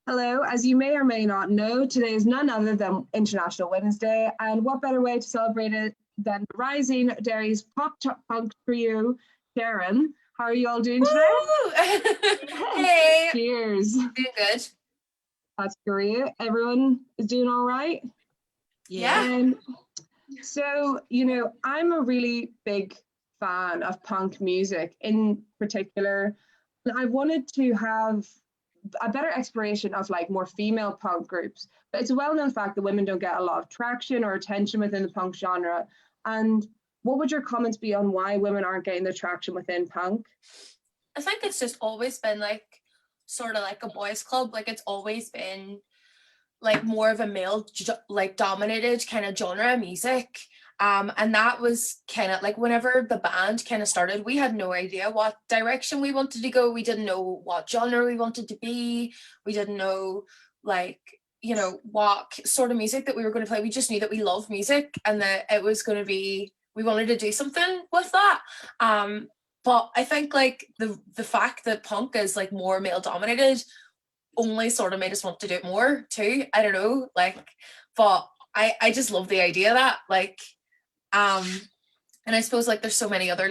Hello, as you may or may not know, today is none other than International Women's Day, and what better way to celebrate it than rising Derry's pop-punk trio, CHERYM. How are you all doing today? Hey, Cheers. doing good. That's great. Everyone is doing all right? Yeah. So, I'm a really big fan of punk music in particular. I wanted to have a better exploration of like more female punk groups. But it's a well-known fact that women don't get a lot of traction or attention within the punk genre. And what would your comments be on why women aren't getting the traction within punk? I think it's just always been like sort of like a boys' club. Like it's always been like more of a male like dominated kind of genre of music. And that was kind of like whenever the band kind of started, we had no idea what direction we wanted to go. We didn't know what genre we wanted to be. We didn't know like, what sort of music that we were going to play. We just knew that we loved music and that it was going to be, we wanted to do something with that. But I think like the fact that punk is like more male dominated only sort of made us want to do it more too. I don't know, like, but I just love the idea of that, like, and I suppose like there's so many other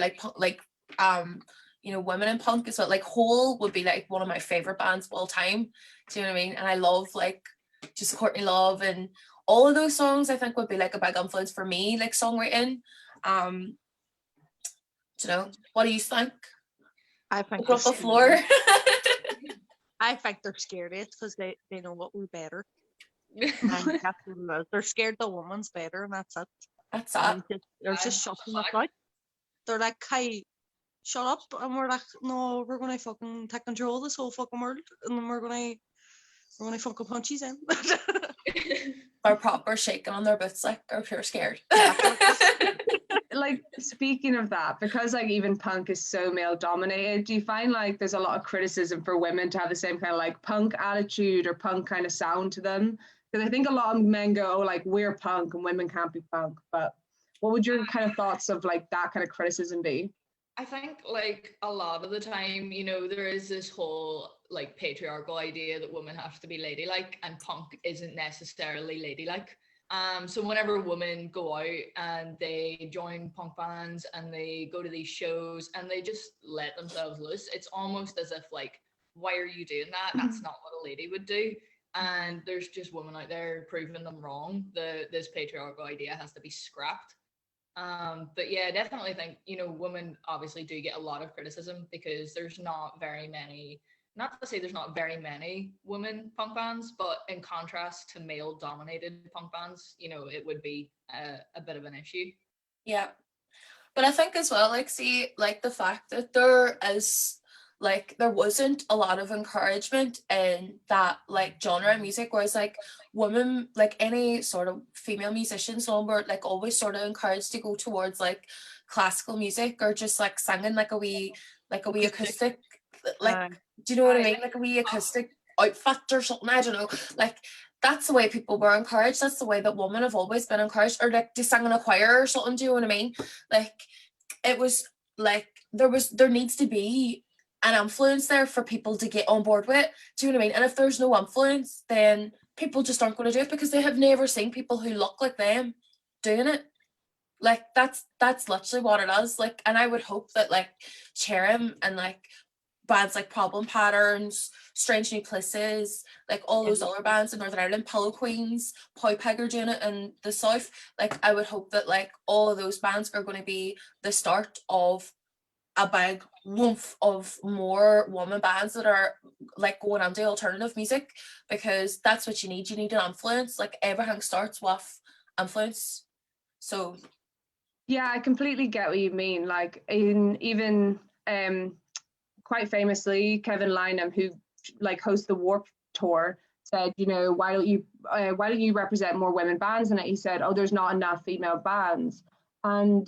women in punk as well. Like Hole would be like one of my favorite bands of all time. Do you know what I mean? And I love like just Courtney Love and all of those songs. I think would be like a big influence for me, like songwriting. What do you think? I think Across the floor. I think they're scared of it because they know what we're better. And that's what it is. They're scared the woman's better, and that's it. That's that. They're just shutting us out. They're like, "Hey, shut up," and we're like, "No, we're gonna fucking take control of this whole fucking world, and then we're gonna fucking punch you in." They're proper shaking on their boots, like, or pure scared. Like, speaking of that, because like even punk is so male dominated, do you find like there's a lot of criticism for women to have the same kind of like punk attitude or punk kind of sound to them? Because I think a lot of men go, oh, like, we're punk and women can't be punk. But what would your kind of thoughts of like that kind of criticism be? I think like a lot of the time, there is this whole like patriarchal idea that women have to be ladylike, and punk isn't necessarily ladylike. So whenever women go out and they join punk bands and they go to these shows and they just let themselves loose, it's almost as if like, why are you doing that? That's not what a lady would do. And there's just women out there proving them wrong. This patriarchal idea has to be scrapped. But yeah, I definitely think, women obviously do get a lot of criticism because there's not very many, not to say there's not very many women punk bands, but in contrast to male dominated punk bands, it would be a bit of an issue. Yeah. But I think as well, like, see, like the fact that there wasn't a lot of encouragement in that like genre of music, whereas like women, like any sort of female musicians were like always sort of encouraged to go towards like classical music or just like singing like a wee acoustic, like, do you know what I mean? Like a wee acoustic outfit or something, I don't know. Like that's the way people were encouraged. That's the way that women have always been encouraged, or like to sing in a choir or something, do you know what I mean? Like it was like there needs to be an influence there for people to get on board with it. Do you know what I mean? And if there's no influence, then people just aren't going to do it because they have never seen people who look like them doing it. Like that's literally what it is. Like, and I would hope that like CHERYM and like bands like Problem Patterns, Strange New Places, like all those other bands in Northern Ireland, Pillow Queens, Poy Pig are doing it in the South. Like I would hope that like all of those bands are going to be the start of a big woof of more woman bands that are like going into alternative music, because that's what you need. You need an influence. Like everything starts with influence. So yeah, I completely get what you mean. Like in even quite famously, Kevin Lynham, who like hosts the Warp Tour, said, why don't you represent more women bands? And he said, oh, there's not enough female bands. And,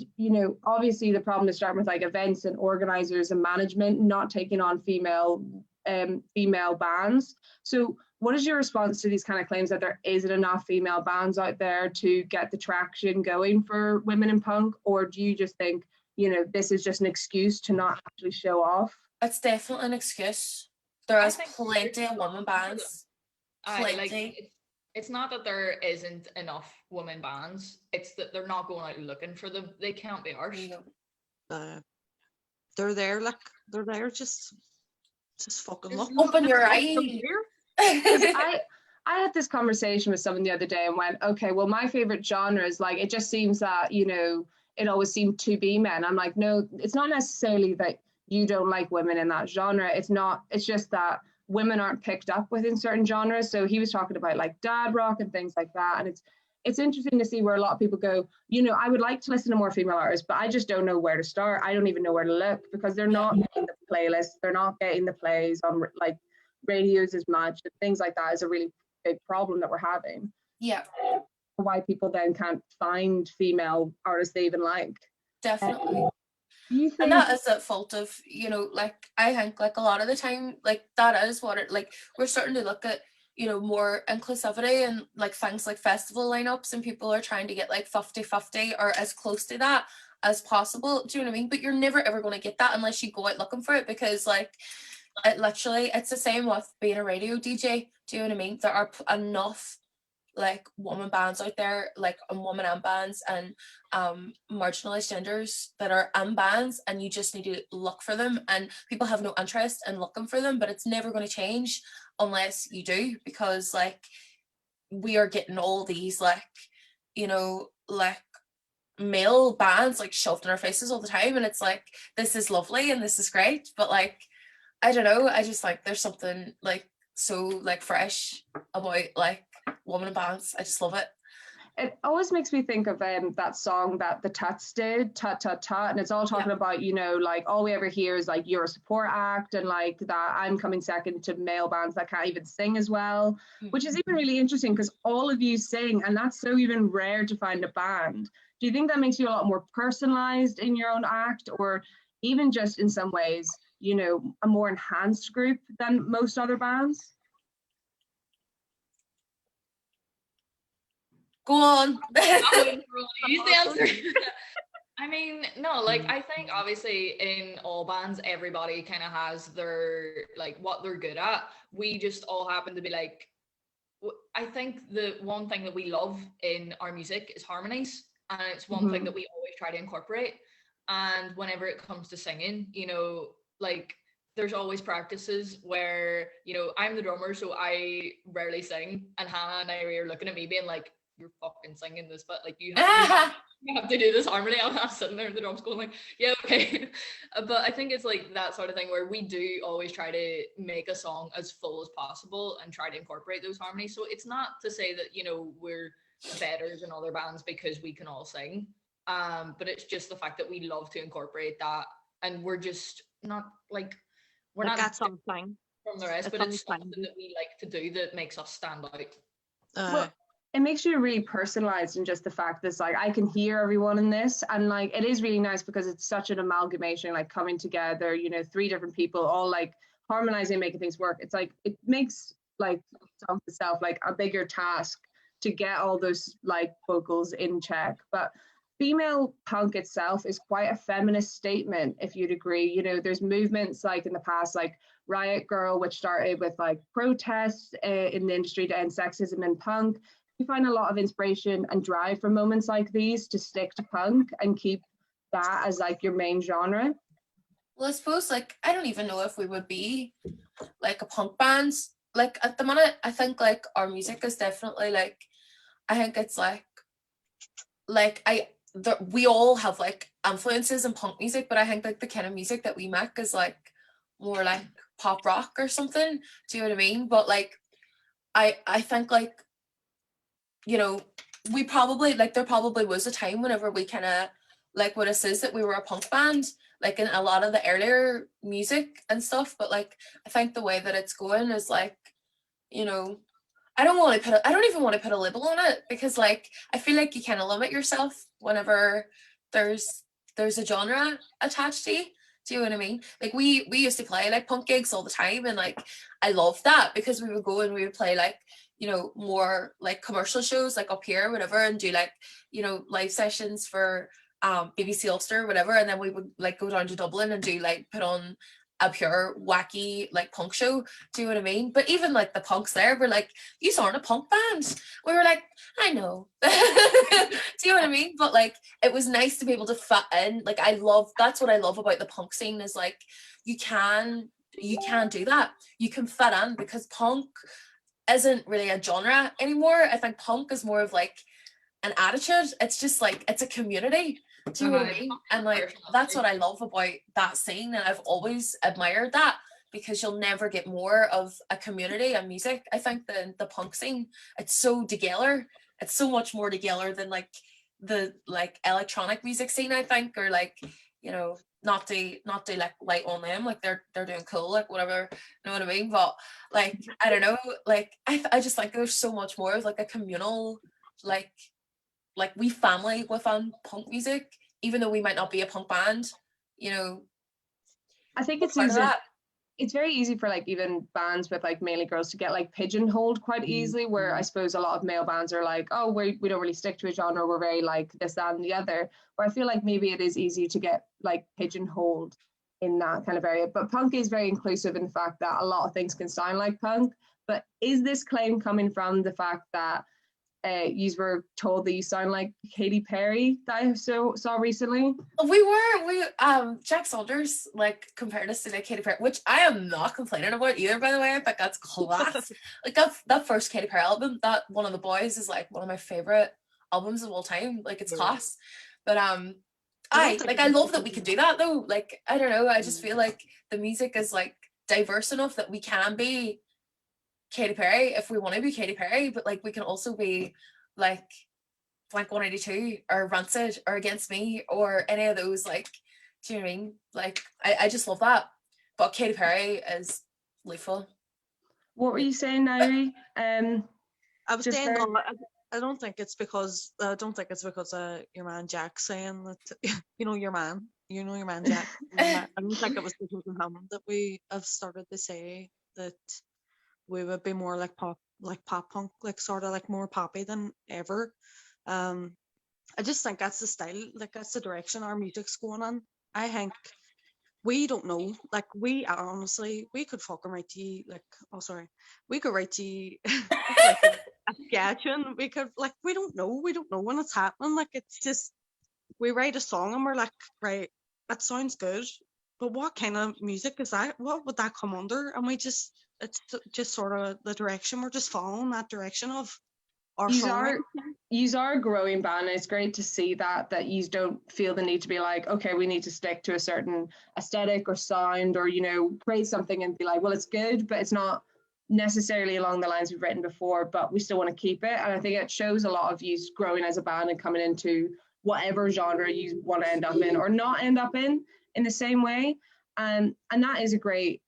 obviously the problem is starting with like events and organizers and management not taking on female bands. So what is your response to these kind of claims that there isn't enough female bands out there to get the traction going for women in punk? Or do you just think, this is just an excuse to not actually show off? It's definitely an excuse. There is plenty of women bands. Plenty. It's not that there isn't enough women bands, it's that they're not going out looking for them. They can't be arsed. They're there, like they're there, just fucking look. Open your Look, eyes. they're here. 'Cause I had this conversation with someone the other day and went, okay, well, my favorite genre is like, it just seems that, you know, it always seemed to be men. I'm like, no, it's not necessarily that you don't like women in that genre. It's just that women aren't picked up within certain genres. So he was talking about like dad rock and things like that. And it's interesting to see where a lot of people go, you know, I would like to listen to more female artists, but I just don't know where to start. I don't even know where to look because they're not getting the playlists. They're not getting the plays on like radios as much. And things like that is a really big problem that we're having. Yeah, Why people then can't find female artists they even like. definitely. Do you think And that is at fault of, you know, like I think like a lot of the time, like that is what it, like we're starting to look at, you know, more inclusivity and like things like festival lineups, and people are trying to get like 50-50 or as close to that as possible. Do you know what I mean? But you're never ever going to get that unless you go out looking for it, because like it's the same with being a radio DJ. Do you know what I mean? There are enough like woman bands out there, like woman and bands and marginalized genders that are bands, and you just need to look for them, and people have no interest in looking for them, but it's never going to change unless you do, because like we are getting all these like, you know, like male bands like shoved in our faces all the time, and it's like, this is lovely and this is great, but like I don't know, I just like there's something like so like fresh about like woman in bands. I just love it. it always makes me think of that song that the Tuts did, Tut Tut Tut, and it's all talking about, you know, like all we ever hear is like you're a support act and like that I'm coming second to male bands that can't even sing as well, which is even really interesting because all of you sing, and that's so even rare to find a band. Do you think that makes you a lot more personalized in your own act, or even just in some ways, you know, a more enhanced group than most other bands? Go on. Easy answer. I mean, no, like I think obviously in all bands, everybody kind of has their like what they're good at. We just all happen to be like, I think the one thing that we love in our music is harmonies, and it's one thing that we always try to incorporate. And whenever it comes to singing, you know, like there's always practices where, you know, I'm the drummer, so I rarely sing, and Hannah and Irie are looking at me being like, you're fucking singing this, but like you have to do this harmony. I'm sitting there in the drums going like, yeah, okay. But I think it's like that sort of thing where we do always try to make a song as full as possible and try to incorporate those harmonies. So it's not to say that, you know, we're better than other bands because we can all sing. But it's just the fact that we love to incorporate that, and we're just not like we're Like not that's something from the rest, it's but it's something. something that we like to do that makes us stand out. Well, it makes you really personalized in just the fact that it's like I can hear everyone in this, and like it is really nice because it's such an amalgamation, like coming together, you know, 3 different people all like harmonizing, making things work. It's like it makes like song itself like a bigger task to get all those like vocals in check. But female punk itself is quite a feminist statement, if you'd agree. You know, there's movements like in the past, like Riot Girl, which started with like protests in the industry to end sexism in punk. You find a lot of inspiration and drive from moments like these to stick to punk and keep that as like your main genre? Well, I suppose like I don't even know if we would be like a punk band. Like at the minute, I think like our music is definitely like, I think it's like we all have like influences in punk music, but I think like the kind of music that we make is like more like pop rock or something. Do you know what I mean? But like I think like, you know, we probably like there probably was a time whenever we kind of like what it says that we were a punk band, like in a lot of the earlier music and stuff, but like I think the way that it's going is like, you know, I don't even want to put a label on it, because like I feel like you kind of limit yourself whenever there's a genre attached to you. Do you know what I mean? Like we used to play like punk gigs all the time, and like I loved that because we would go and we would play like, you know, more like commercial shows like up here or whatever, and do like, you know, live sessions for BBC Ulster or whatever, and then we would like go down to Dublin and do like put on a pure wacky like punk show. Do you know what I mean? But even like the punks there were like, you aren't a punk band. We were like, I know. Do you know what I mean? But like it was nice to be able to fit in. Like that's what I love about the punk scene is like you can do that. You can fit in because punk isn't really a genre anymore. I think punk is more of like an attitude. It's just like it's a community. Do you know what I mean? And like that's what I love about that scene, and I've always admired that because you'll never get more of a community and music. I think the punk scene, it's so together. It's so much more together than like the like electronic music scene, I think, or like, you know, not to like light on them, like they're doing cool, like whatever, you know what I mean? But like I don't know, like I just think there's so much more of like a communal like we family within punk music, even though we might not be a punk band, you know. I think it's very easy for like even bands with like mainly girls to get like pigeonholed quite easily, where I suppose a lot of male bands are like, oh, we don't really stick to a genre, we're very like this, that and the other, where I feel like maybe it is easy to get like pigeonholed in that kind of area. But punk is very inclusive in the fact that a lot of things can sound like punk. But is this claim coming from the fact that you were told that you sound like Katy Perry that I saw recently? We Jack Saunders like compared us to like Katy Perry, which I am not complaining about either, by the way. I think that's class. Like that first Katy Perry album, that One of the Boys, is like one of my favorite albums of all time. Like it's class. But I love that we can do that though. Like I don't know, I just feel like the music is like diverse enough that we can be Katy Perry if we want to be Katy Perry, but like we can also be like Blink-182 or Rancid or Against Me or any of those, like, do you know what I mean? Like I just love that. But Katy Perry is lethal. What were you saying, Nairi? I was saying no, I don't think it's because your man Jack saying that your man Jack. I don't think it was because of him that we have started to say that we would be more like pop punk, like sort of like more poppy than ever. I just think that's the style, like that's the direction our music's going in. I think we don't know, like we could fucking write to you, like, oh sorry, we could write to you a sketch, and we could like we don't know when it's happening. Like it's just we write a song and we're like, right, that sounds good, but what kind of music is that? What would that come under? And it's just sort of the direction, we're just following that direction of our songwriting. You are a growing band, and it's great to see that you don't feel the need to be like, okay, we need to stick to a certain aesthetic or sound, or create something and be like, well, it's good, but it's not necessarily along the lines we've written before, but we still want to keep it. And I think it shows a lot of you growing as a band and coming into whatever genre you want to end up in or not end up in the same way. And that is a great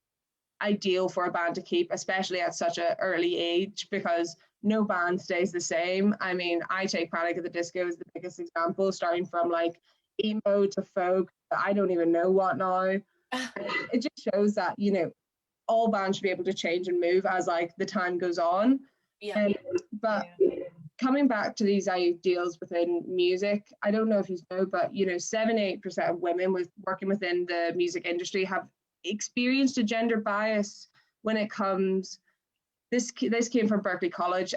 ideal for a band to keep, especially at such an early age, because no band stays the same. I mean, I take Panic at the Disco as the biggest example, starting from like emo to folk, I don't even know what now. It just shows that, all bands should be able to change and move as like the time goes on. But coming back to these ideals within music, I don't know if you know, but 78% of women working within the music industry have experienced a gender bias when it comes. This came from Berkeley College.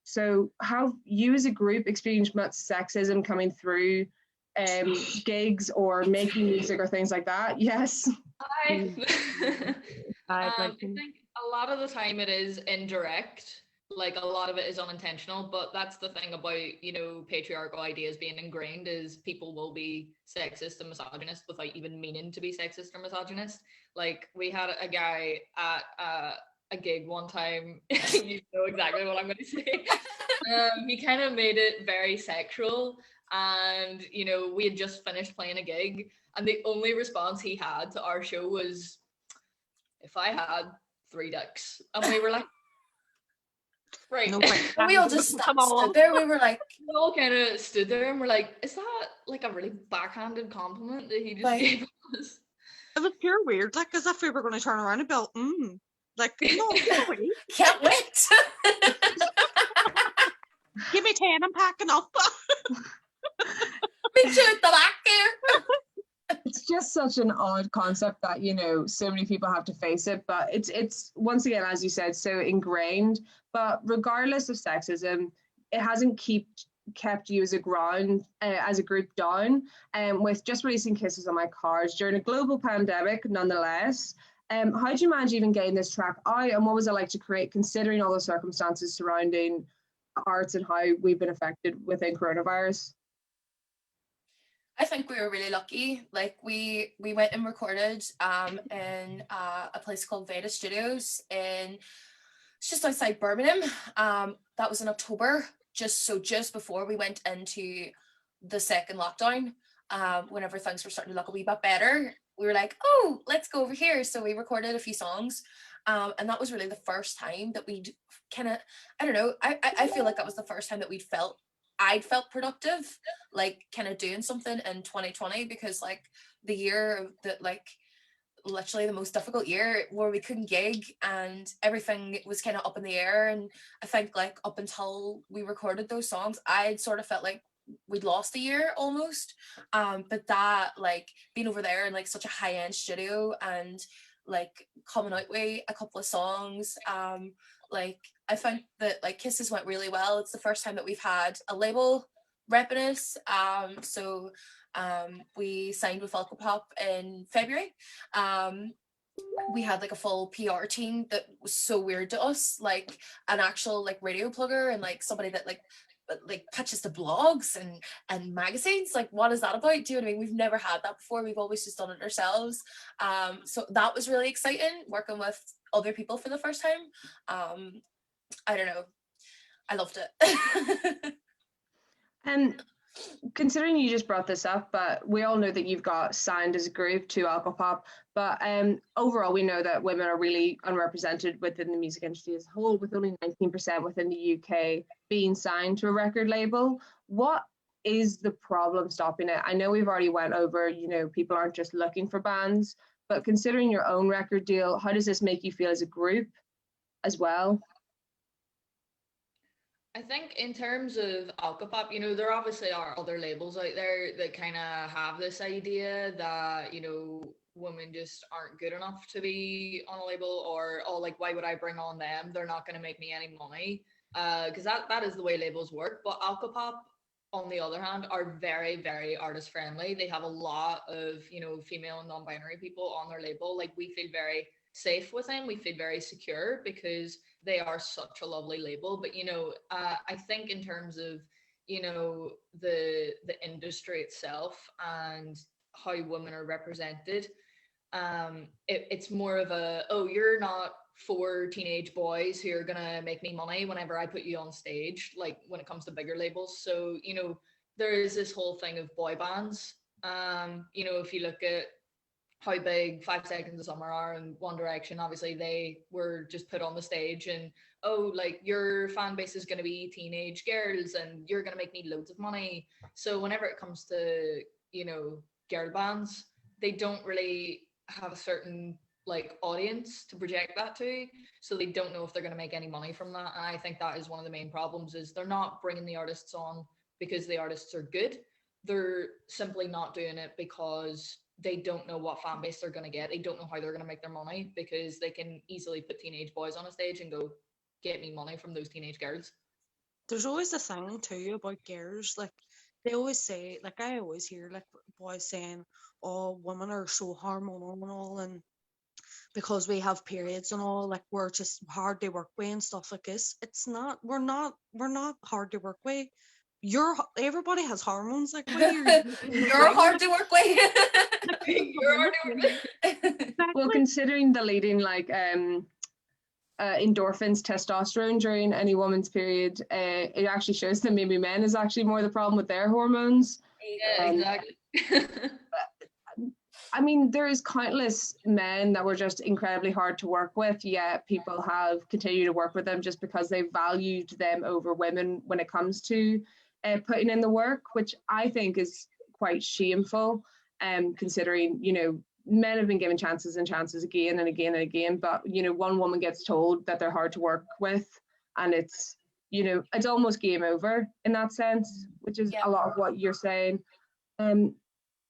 So how you as a group experienced much sexism coming through gigs or making music or things like that? Yes. I think a lot of the time it is indirect. Like a lot of it is unintentional, but that's the thing about, patriarchal ideas being ingrained, is people will be sexist and misogynist without even meaning to be sexist or misogynist. Like we had a guy at a gig one time, you know exactly what I'm going to say. He kind of made it very sexual, and we had just finished playing a gig, and the only response he had to our show was, "If I had 3 dicks," and we were like, right. No, and we all just stood there. We were like, we all kind of stood there and we're like, is that like a really backhanded compliment that he just gave us? It was pure weird, like as if we were going to turn around and be like, no, can't wait. Give me 10, I'm packing up. Me too at the back there. It's just just such an odd concept that, you know, so many people have to face it, but it's once again, as you said, so ingrained. But regardless of sexism, it hasn't kept you as a group down. With just releasing Kisses on My Cars during a global pandemic, nonetheless. How did you manage even getting this track out, and what was it like to create, considering all the circumstances surrounding arts and how we've been affected within coronavirus? I think we were really lucky. Like we went and recorded in a place called Veda Studios it's just outside Birmingham. That was in October, just before we went into the second lockdown. Whenever things were starting to look a wee bit better, we were like, oh, let's go over here. So we recorded a few songs. And that was really the first time that we'd kind of, I don't know, I feel like that was the first time that I'd felt productive, like kind of doing something in 2020, because like the year that like literally the most difficult year where we couldn't gig and everything was kind of up in the air. And I think like up until we recorded those songs, I'd sort of felt like we'd lost a year almost. But that like being over there in like such a high-end studio and like coming out with a couple of songs, like I think that like Kisses went really well. It's the first time that we've had a label repping us. So we signed with Alcopop in February. We had like a full PR team that was so weird to us, like an actual like radio plugger and like somebody that like pitches to blogs and magazines. Like, what is that about? Do you know what I mean? We've never had that before. We've always just done it ourselves. So that was really exciting, working with other people for the first time. I don't know, I loved it. And considering you just brought this up, but we all know that you've got signed as a group to Alcopop, but overall we know that women are really unrepresented within the music industry as a whole, with only 19% within the UK being signed to a record label. What is the problem stopping it? I know we've already went over, you know, people aren't just looking for bands, but considering your own record deal, how does this make you feel as a group as well? I think in terms of Alcopop, you know, there obviously are other labels out there that kind of have this idea that, you know, women just aren't good enough to be on a label, or, oh, like, why would I bring on them? They're not going to make me any money. Because that is the way labels work. But Alcopop, on the other hand, are very, very artist friendly. They have a lot of, you know, female and non-binary people on their label. Like, we feel very safe with them. We feel very secure because they are such a lovely label. But, you know, I think in terms of, you know, the industry itself and how women are represented, it's more of a, oh, you're not 4 teenage boys who are gonna make me money whenever I put you on stage, like when it comes to bigger labels. So, you know, there is this whole thing of boy bands. You know, if you look at how big 5 Seconds of Summer are and One Direction, obviously they were just put on the stage and, oh, like, your fan base is going to be teenage girls and you're going to make me loads of money. So whenever it comes to, you know, girl bands, they don't really have a certain like audience to project that to, so they don't know if they're going to make any money from that. And I think that is one of the main problems, is they're not bringing the artists on because the artists are good. They're simply not doing it because they don't know what fan base they're going to get. They don't know how they're going to make their money, because they can easily put teenage boys on a stage and go, get me money from those teenage girls. There's always a thing too about girls, like they always say, like I always hear like boys saying, oh, women are so hormonal and all, and because we have periods and all, like we're just hard to work with and stuff like this. It's not, we're not hard to work with. Everybody has hormones, like you're hard to work with. You're hard to work with. Well, considering the leading like endorphins, testosterone during any woman's period, it actually shows that maybe men is actually more the problem with their hormones. Yeah, exactly. I mean, there is countless men that were just incredibly hard to work with, yet people have continued to work with them just because they valued them over women when it comes to putting in the work, which I think is quite shameful, considering, you know, men have been given chances and chances again and again and again, but, you know, one woman gets told that they're hard to work with, and it's, you know, it's almost game over in that sense, which is a lot of what you're saying.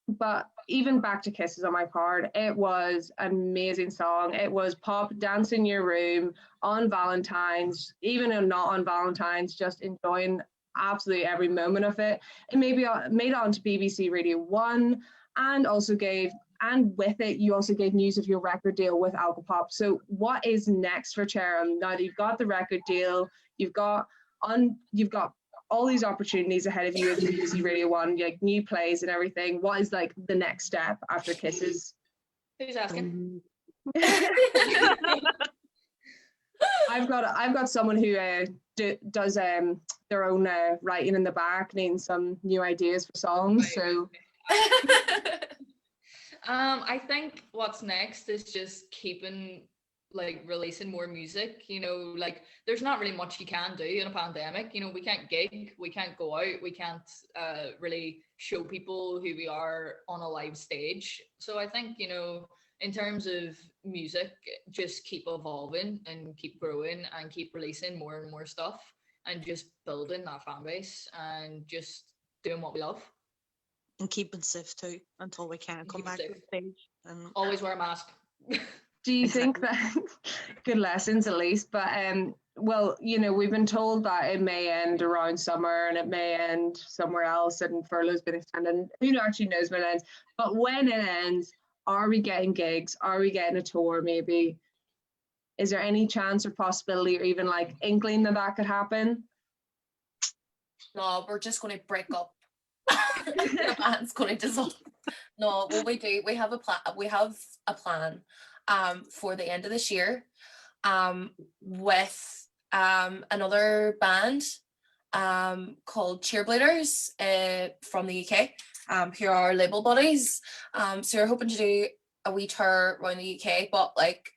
But even Back to Kisses on my part, it was an amazing song. It was pop, dance in your room on Valentine's, even if not on Valentine's, just enjoying absolutely every moment of it. It maybe made it onto BBC Radio 1 and also and with it, you also gave news of your record deal with Alcopop. So what is next for CHERYM? Now that you've got the record deal, you've got all these opportunities ahead of you with BBC Radio 1, like new plays and everything. What is like the next step after Kisses? Who's asking? I've got someone who does their own writing in the back, needing some new ideas for songs. So I think what's next is just keeping like releasing more music. You know, like there's not really much you can do in a pandemic. You know, we can't gig, we can't go out, we can't really show people who we are on a live stage. So I think, you know, in terms of music, just keep evolving and keep growing and keep releasing more and more stuff and just building that fan base and just doing what we love. And keeping safe too until we can come back to the stage. And always wear a mask. do you think that good lessons at least, but well, you know, we've been told that it may end around summer and it may end somewhere else and furlough's been extended and who actually knows when it ends, but when it ends, are we getting gigs? Are we getting a tour maybe? Is there any chance or possibility or even like inkling that could happen? No, we're just going to break up. The band's going to dissolve. No, what we do, we have a plan for the end of this year with another band called Cheerleaders from the UK, who are our label buddies. So we're hoping to do a wee tour around the UK, but like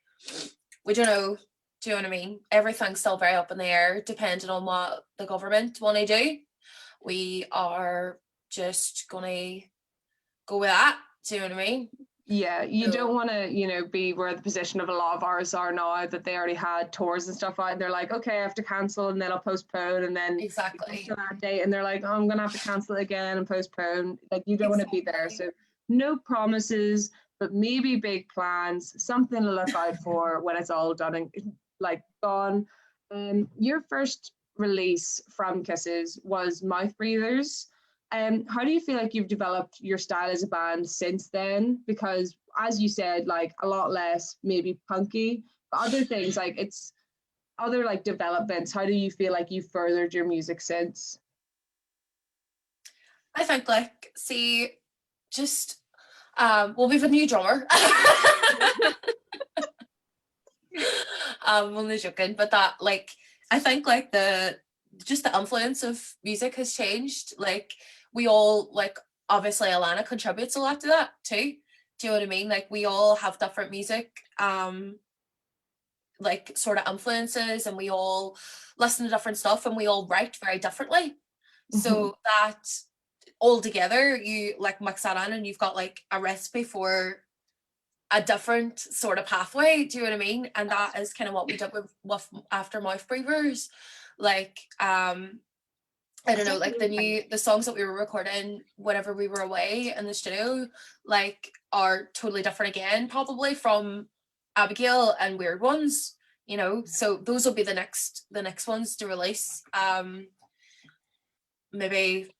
we don't know, do you know what I mean? Everything's still very up in the air depending on what the government want to do. We are just gonna go with that, do you know what I mean? Yeah, you don't want to, you know, be where the position of a lot of artists are now, that they already had tours and stuff out and they're like, okay, I have to cancel and then I'll postpone, and then exactly to that date and they're like, oh, I'm gonna have to cancel it again and postpone. Like, you don't want to be there. So no promises, but maybe big plans, something to look out for when it's all done and like gone. Your first release from Kisses was Mouth Breathers. How do you feel like you've developed your style as a band since then? Because as you said, like a lot less maybe punky, but other things like it's other like developments. How do you feel like you've furthered your music since? I think like, see, just well, we've a new drummer. I'm only joking, but that like I think like the influence of music has changed. Like we all, like obviously Alana contributes a lot to that too. Do you know what I mean? Like we all have different music like sort of influences, and we all listen to different stuff and we all write very differently. So that all together you like mix that in and you've got like a recipe for a different sort of pathway, do you know what I mean? And that is kind of what we did with after Mouth Breathers. Like I don't know, like the songs that we were recording whenever we were away in the studio like are totally different again, probably from Abigail and Weird Ones, you know. So those will be the next ones to release. Maybe,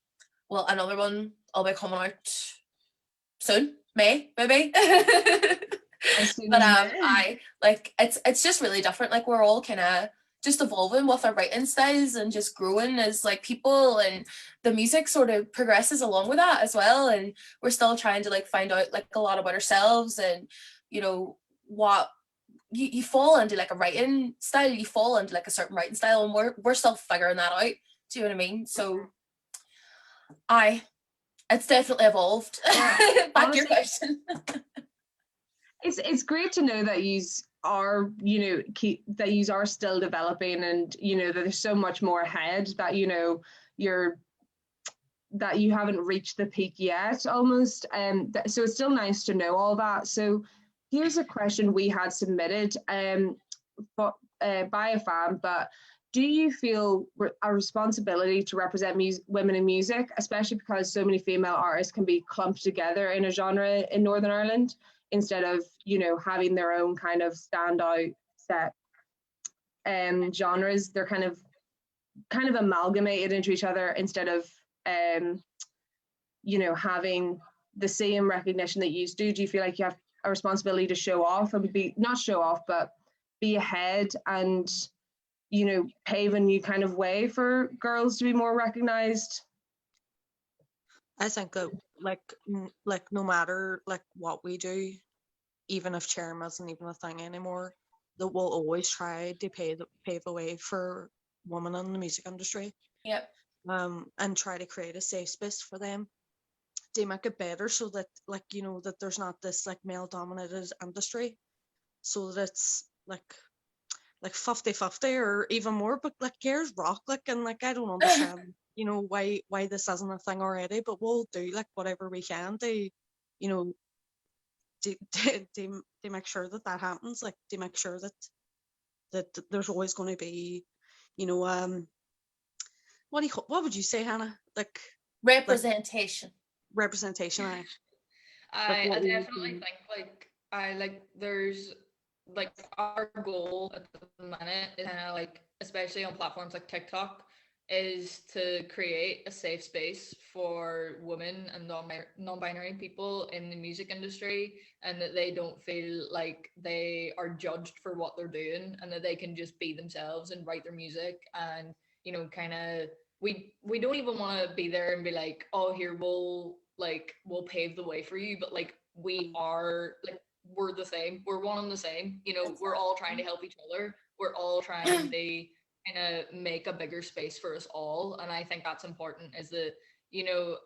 well, another one will be coming out soon, May maybe. But I like it's just really different. Like we're all kind of just evolving with our writing styles and just growing as like people, and the music sort of progresses along with that as well, and we're still trying to like find out like a lot about ourselves, and you know what you fall into like a writing style, you fall into like a certain writing style, and we're still figuring that out, do you know what I mean? So it's definitely evolved. Back to your question. It's great to know that you are, you know, that you are still developing, and you know that there's so much more ahead, that you know that you haven't reached the peak yet almost, so it's still nice to know all that. So here's a question we had submitted by a fan, but do you feel a responsibility to represent women in music, especially because so many female artists can be clumped together in a genre in Northern Ireland instead of, you know, having their own kind of standout set genres? They're kind of amalgamated into each other instead of, you know, having the same recognition that you used to. Do you feel like you have a responsibility to show off and not show off, but be ahead and, you know, pave a new kind of way for girls to be more recognized? I think that like no matter like what we do, even if CHERYM isn't even a thing anymore, that we'll always try to pave the way for women in the music industry. Yep. And try to create a safe space for them to make it better, so that, like, you know, that there's not this like male dominated industry, so that it's like 50-50 or even more. But like, girls rock, like, and like, I don't understand you know, why this isn't a thing already, but we'll do like whatever we can to, you know, to make sure that happens, like to make sure that there's always going to be, you know, what would you say, Hannah? Like representation. Representation. I definitely think there's like our goal at the minute is kind of like, especially on platforms like TikTok, is to create a safe space for women and non-binary people in the music industry, and that they don't feel like they are judged for what they're doing, and that they can just be themselves and write their music. And, you know, kind of, we don't even want to be there and be like, oh, here, we'll pave the way for you, but like, we are like, we're the same, we're one and the same, you know, we're all trying to help each other, we're all trying to kind of make a bigger space for us all. And I think that's important, is that, you know,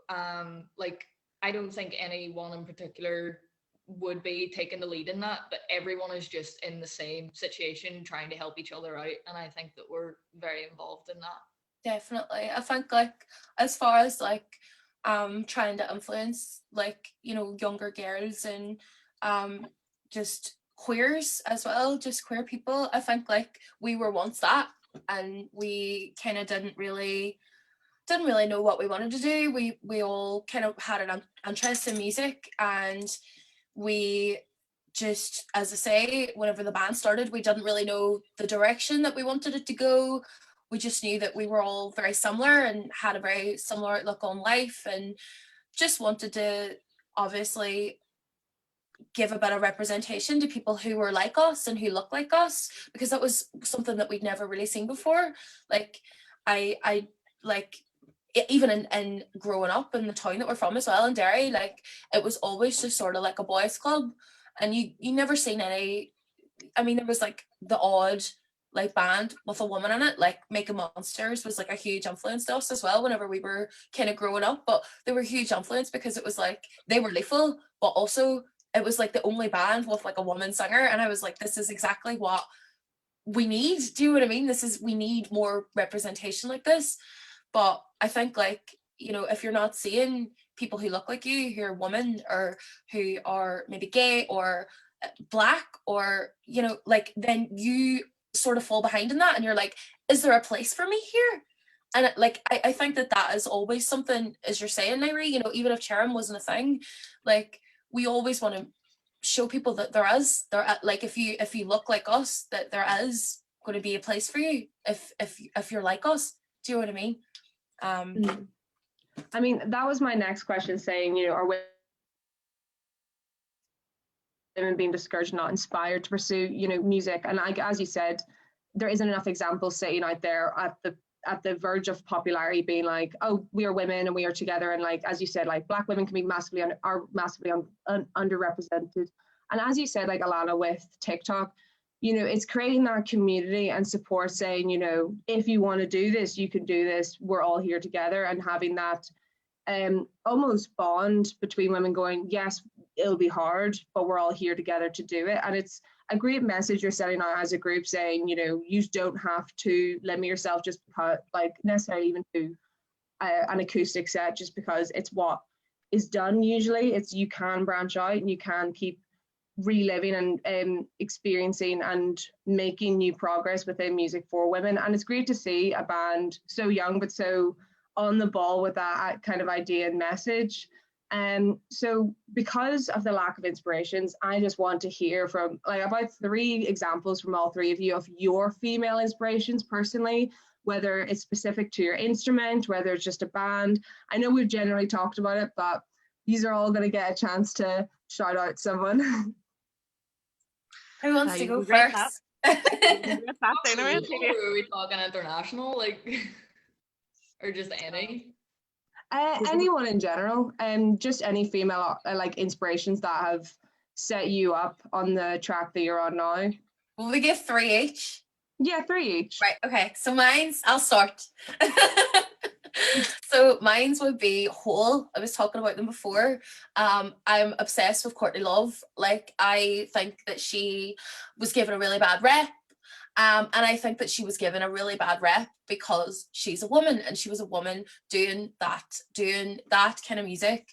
like, I don't think anyone in particular would be taking the lead in that, but everyone is just in the same situation trying to help each other out, and I think that we're very involved in that. Definitely. I think, like, as far as like trying to influence, like, you know, younger girls and just queers as well, just queer people, I think like we were once that, and we kind of didn't really know what we wanted to do. We all kind of had an interest in music, and we just, as I say, whenever the band started, we didn't really know the direction that we wanted it to go. We just knew that we were all very similar and had a very similar outlook on life, and just wanted to obviously give a bit of representation to people who were like us and who look like us, because that was something that we'd never really seen before. Like, I like, even in growing up in the town that we're from as well, in Derry, like, it was always just sort of like a boys' club, and you never seen any. I mean, there was like the odd like band with a woman in it, like Making Monsters was like a huge influence to us as well whenever we were kind of growing up, but they were a huge influence because it was like they were lethal, but also it was like the only band with like a woman singer, and I was like, this is exactly what we need. Do you know what I mean? We need more representation like this. But I think, like, you know, if you're not seeing people who look like you, who are women, or who are maybe gay or black, or, you know, like, then you sort of fall behind in that, and you're like, is there a place for me here? And like, I think that is always something, as you're saying, Nairi, you know, even if CHERYM wasn't a thing, like, we always want to show people that there like, if you look like us, that there is going to be a place for you if you're like us. Do you know what I mean? I mean, that was my next question, saying, you know, are women being discouraged, not inspired to pursue, you know, music? And like, as you said, there isn't enough examples sitting out there at the verge of popularity, being like, oh, we are women and we are together. And like, as you said, like, Black women can be massively underrepresented. And as you said, like, Alana, with TikTok, you know, it's creating that community and support, saying, you know, if you want to do this, you can do this. We're all here together, and having that almost bond between women, going, yes, it'll be hard, but we're all here together to do it. And it's a great message you're setting out as a group, saying, you know, you don't have to limit yourself just because, like, necessarily even to an acoustic set, just because it's what is done usually. It's, you can branch out and you can keep reliving and experiencing and making new progress within music for women. And it's great to see a band so young but so on the ball with that kind of idea and message. So because of the lack of inspirations, I just want to hear from like about 3 examples from all 3 of you of your female inspirations personally, whether it's specific to your instrument, whether it's just a band. I know we've generally talked about it, but these are all going to get a chance to shout out someone. Who wants to go first? Are we talking international, like, or just any? Anyone in general, and just any female like inspirations that have set you up on the track that you're on now. Will we give 3 each? Yeah, 3 each. Right, okay. So I'll start. So mine's would be Hole. I was talking about them before. I'm obsessed with Courtney Love. Like, I think that she was given a really bad rep. And I think that she was given a really bad rep because she's a woman, and she was a woman doing that kind of music.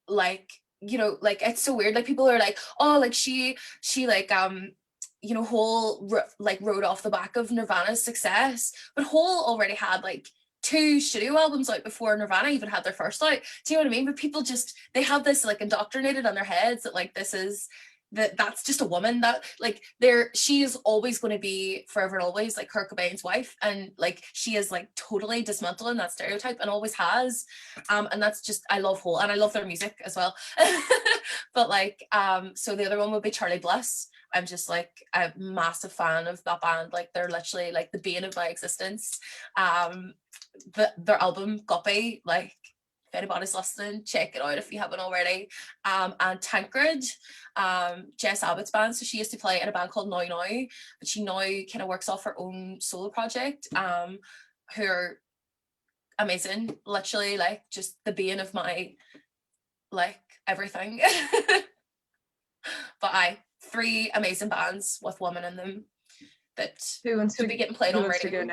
Like, you know, like, it's so weird. Like, people are like, oh, like she like, you know, Hole like rode off the back of Nirvana's success, but Hole already had like 2 studio albums out before Nirvana even had their first out. Do you know what I mean? But people just, they have this like indoctrinated on their heads that like that's just a woman, that like she is always going to be forever and always like Kurt Cobain's wife, and like she is like totally dismantling that stereotype and always has. And that's just, I love Hole, and I love their music as well. But like so the other one would be Charlie Bliss. I'm just like a massive fan of that band. Like, they're literally like the bane of my existence. Their album Guppy, like, if anybody's listening, check it out if you haven't already. And Tancred, Jess Abbott's band. So she used to play in a band called Now Now, but she now kind of works off her own solo project. Who are amazing, literally like just the bane of my like everything. But 3 amazing bands with women in them that could be getting played on radio.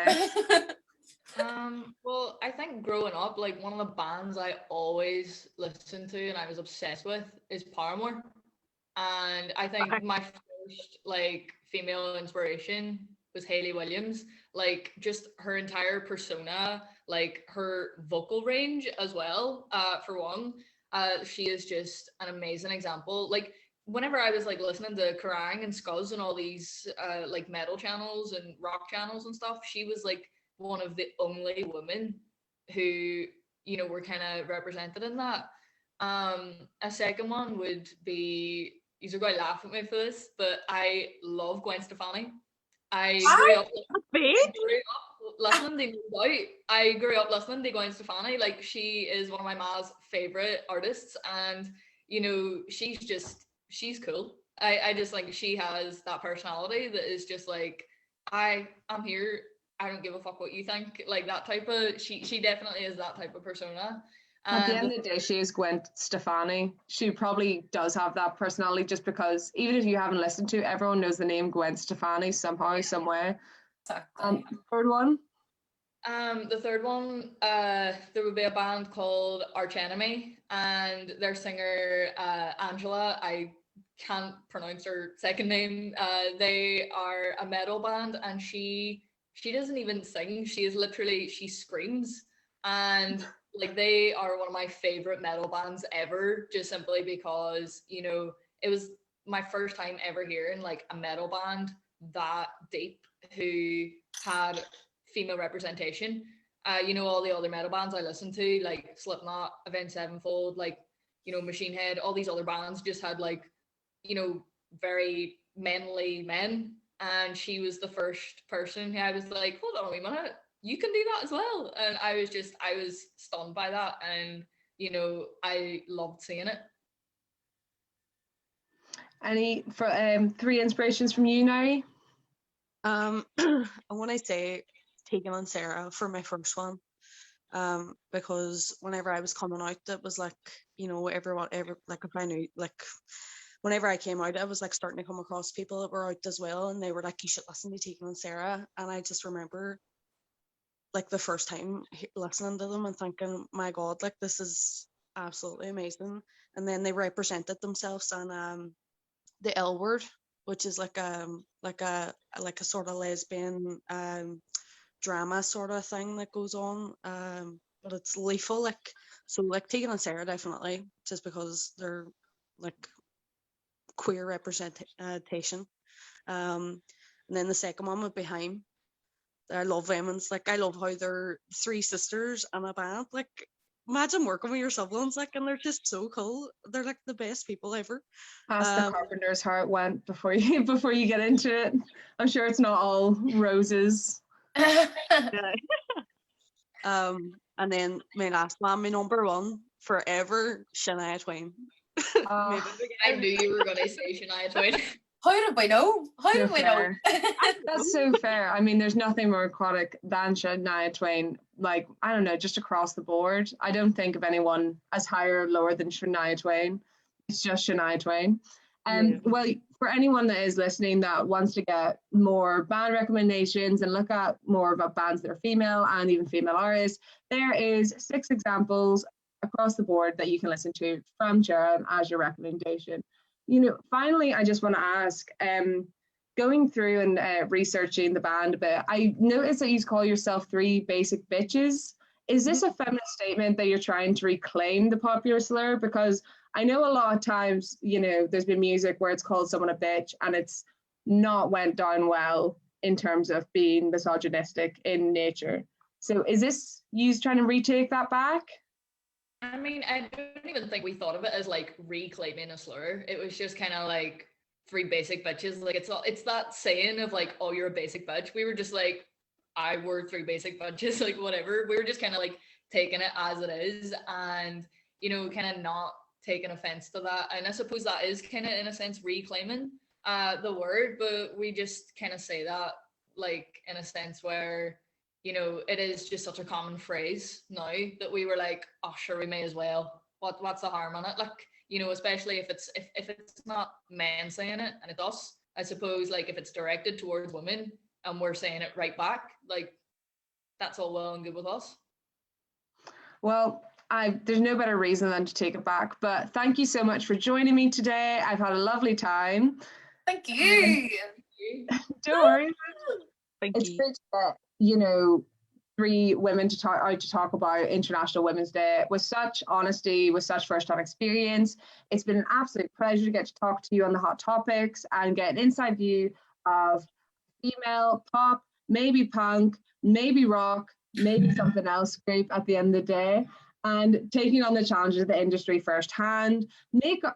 Well, I think growing up, like, one of the bands I always listened to and I was obsessed with is Paramore. And I think my first like female inspiration was Hayley Williams. Like, just her entire persona, like her vocal range as well, for one. She is just an amazing example. Like, whenever I was like listening to Kerrang and Scuzz and all these like metal channels and rock channels and stuff, she was like one of the only women who, you know, were kind of represented in that. A second one would be, you're going to laugh at me for this, but I love Gwen Stefani. I grew up listening to No Doubt. I grew up listening to Gwen Stefani. Like, she is one of my ma's favorite artists, and you know, she's cool. I just like, she has that personality that is just like, I'm here, I don't give a fuck what you think. Like, that type of, she definitely is that type of persona. At the end of the day, she is Gwen Stefani. She probably does have that personality, just because even if you haven't listened to it, everyone knows the name Gwen Stefani somehow, somewhere. Third one? The third one, there would be a band called Arch Enemy, and their singer, Angela, I can't pronounce her second name. They are a metal band, and she doesn't even sing. She screams. And like, they are one of my favorite metal bands ever, just simply because, you know, it was my first time ever hearing like a metal band that deep who had female representation. You know, all the other metal bands I listened to, like Slipknot, Avenged Sevenfold, like, you know, Machine Head, all these other bands just had like, you know, very manly men. And she was the first person who I was like, hold on a wee minute, you can do that as well. And I was stunned by that. And, you know, I loved seeing it. Any for 3 inspirations from you, Nari? I want to say Tegan and Sarah for my first one. Because whenever I was coming out, it was like, you know, like if I knew, like, whenever I came out, I was like starting to come across people that were out as well, and they were like, you should listen to Tegan and Sarah. And I just remember like the first time listening to them and thinking, my God, like, this is absolutely amazing. And then they represented themselves on the L Word, which is like a sort of lesbian drama sort of thing that goes on. But it's lethal, like, so like Tegan and Sarah definitely, just because they're like queer representation. And then the second one would be Haim. I love them, and it's like I love how they're three sisters and a band. Like, imagine working with your siblings, like, and they're just so cool. They're like the best people ever. Ask the Um, carpenters how it went before you before you get into it. I'm sure it's not all roses. yeah. And then my last one, my number one forever, Shania Twain. Ah, I knew you were gonna say Shania Twain. How did we know? How So did we know? fair. That's so fair. I mean, there's nothing more aquatic than Shania Twain. Like, I don't know, just across the board. I don't think of anyone as higher or lower than Shania Twain. It's just Shania Twain. Yeah. Well, for anyone that is listening that wants to get more band recommendations and look at more about bands that are female and even female artists, there is 6 examples across the board that you can listen to from CHERYM as your recommendation. You know, finally, I just want to ask, going through and researching the band a bit, I noticed that you call yourself 3 basic bitches. Is this a feminist statement that you're trying to reclaim the popular slur? Because I know a lot of times, you know, there's been music where it's called someone a bitch and it's not went down well in terms of being misogynistic in nature. So is this you trying to retake that back? I mean, I don't even think we thought of it as like reclaiming a slur. It was just kind of like 3 basic bitches. Like it's that saying of like, oh, you're a basic bitch. We were just like, I were 3 basic bitches, like whatever. We were just kind of like taking it as it is, and you know, kind of not taking offense to that. And I suppose that is kind of in a sense reclaiming the word, but we just kind of say that like in a sense where, you know, it is just such a common phrase now that we were like, oh, sure, we may as well. What's the harm on it? Like, you know, especially if it's not men saying it and it's us. I suppose like if it's directed towards women and we're saying it right back, like that's all well and good with us. Well, there's no better reason than to take it back. But thank you so much for joining me today. I've had a lovely time. Thank you. Don't worry. Thank It's you. great to get, you know, 3 women to talk about International Women's Day with such honesty, with such first-hand experience. It's been an absolute pleasure to get to talk to you on the hot topics and get an inside view of female pop, maybe punk, maybe rock, maybe something else group at the end of the day, and taking on the challenges of the industry firsthand.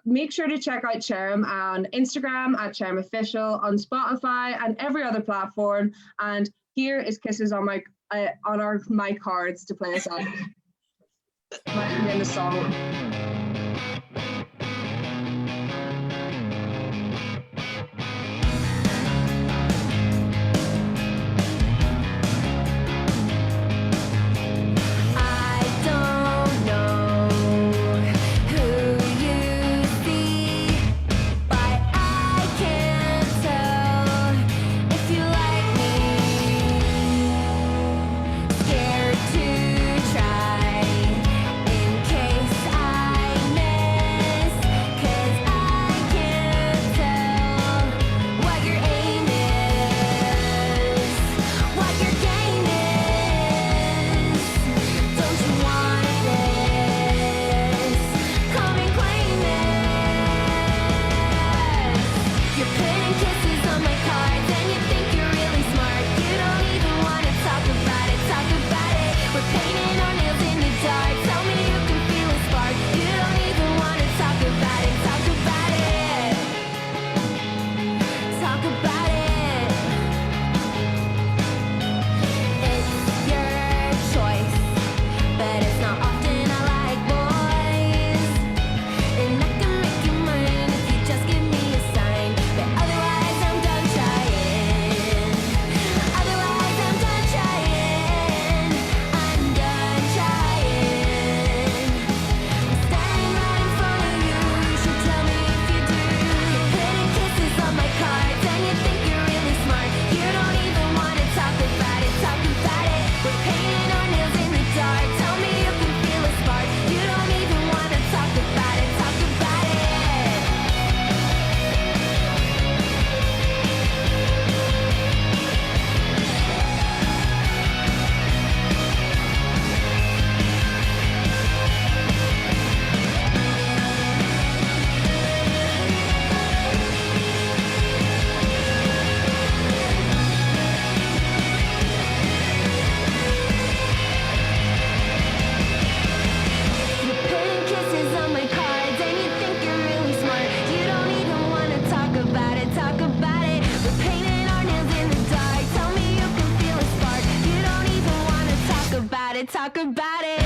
Make sure to check out CHERYM on Instagram at CHERYM Official, on Spotify and every other platform. And here is kisses on my cards to play us out. Might be in the song. Scared to try in case I talk about it.